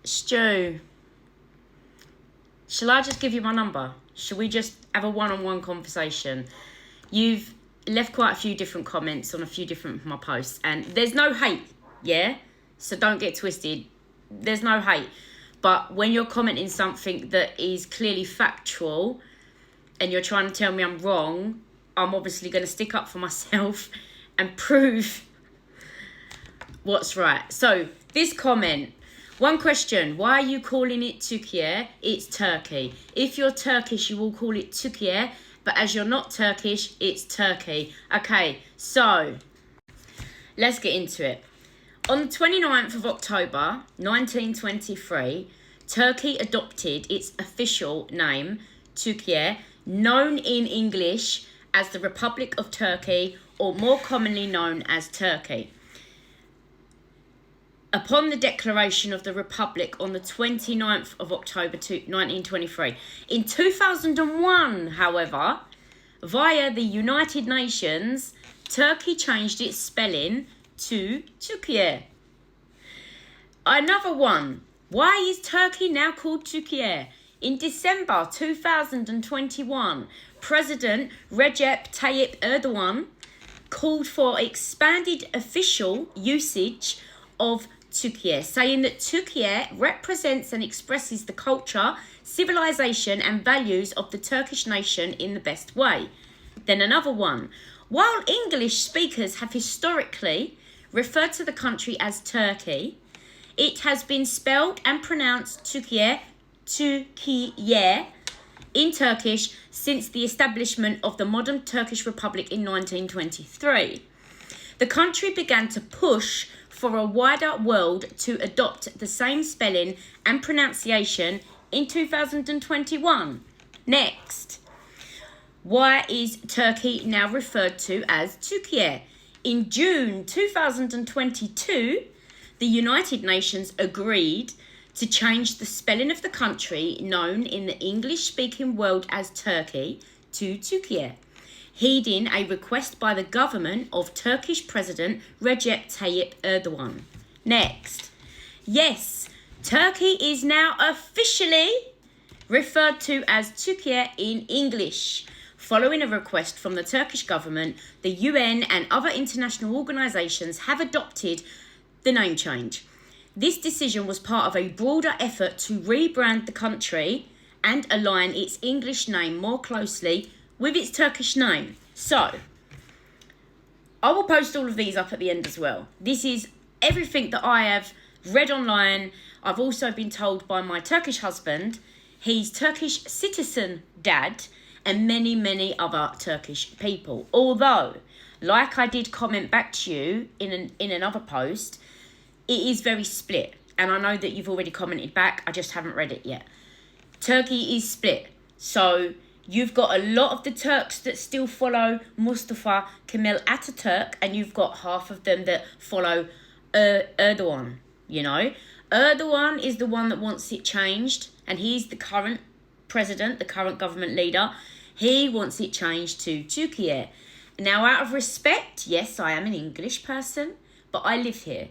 Stu, shall I just give you my number? Shall we just have a one-on-one conversation? You've left quite a few different comments on a few different of my posts, and there's no hate, yeah? So don't get twisted. There's no hate. But when you're commenting something that is clearly factual and you're trying to tell me I'm wrong, I'm obviously going to stick up for myself and prove what's right. So this comment, one question, why are you calling it Türkiye? It's Turkey. If you're Turkish, you will call it Türkiye, but as you're not Turkish, it's Turkey. Okay, so let's get into it. On the 29th of October, 1923, Turkey adopted its official name, Türkiye, known in English as the Republic of Turkey, or more commonly known as Turkey. Upon the declaration of the Republic on the 29th of October 1923. In 2001, however, via the United Nations, Turkey changed its spelling to Türkiye. Another one. Why is Turkey now called Türkiye? In December 2021, President Recep Tayyip Erdogan called for expanded official usage of Türkiye, saying that Türkiye represents and expresses the culture, civilization and values of the Turkish nation in the best way. Then another one. While English speakers have historically referred to the country as Turkey, it has been spelled and pronounced Türkiye, Türkiye, in Turkish since the establishment of the modern Turkish Republic in 1923. The country began to push for a wider world to adopt the same spelling and pronunciation in 2021. Next. Why is Turkey now referred to as Türkiye? In June 2022, the United Nations agreed to change the spelling of the country known in the English-speaking world as Turkey to Türkiye, heeding a request by the government of Turkish President Recep Tayyip Erdogan. Next. Yes, Turkey is now officially referred to as Türkiye in English, following a request from the Turkish government. The UN and other international organisations have adopted the name change. This decision was part of a broader effort to rebrand the country and align its English name more closely with its Turkish name. So, I will post all of these up at the end as well. This is everything that I have read online. I've also been told by my Turkish husband, he's Turkish citizen dad, and many, many other Turkish people. Although, like I did comment back to you in another post, it is very split. And I know that you've already commented back, I just haven't read it yet. Turkey is split. So you've got a lot of the Turks that still follow Mustafa Kemal Ataturk, and you've got half of them that follow Erdogan, you know. Erdogan is the one that wants it changed, and he's the current president, the current government leader. He wants it changed to Türkiye. Now, out of respect, yes, I am an English person, but I live here.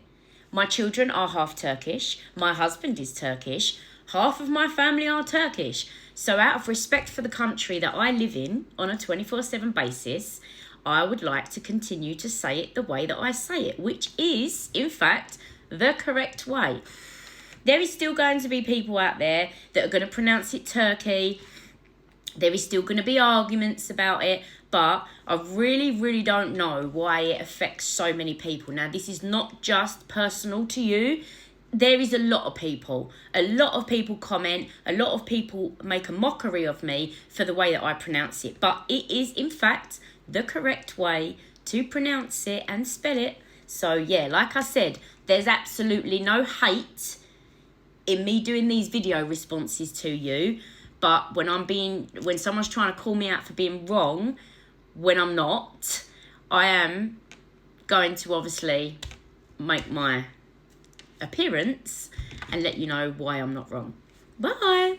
My children are half Turkish. My husband is Turkish. Half of my family are Turkish. So out of respect for the country that I live in on a 24/7 basis, I would like to continue to say it the way that I say it, which is, in fact, the correct way. There is still going to be people out there that are going to pronounce it Turkey. There is still going to be arguments about it, but I really, really don't know why it affects so many people. Now, this is not just personal to you. There is a lot of people comment, a lot of people make a mockery of me for the way that I pronounce it. But it is, in fact, the correct way to pronounce it and spell it. So, yeah, like I said, there's absolutely no hate in me doing these video responses to you. But when someone's trying to call me out for being wrong, when I'm not, I am going to obviously make my appearance and let you know why I'm not wrong. Bye.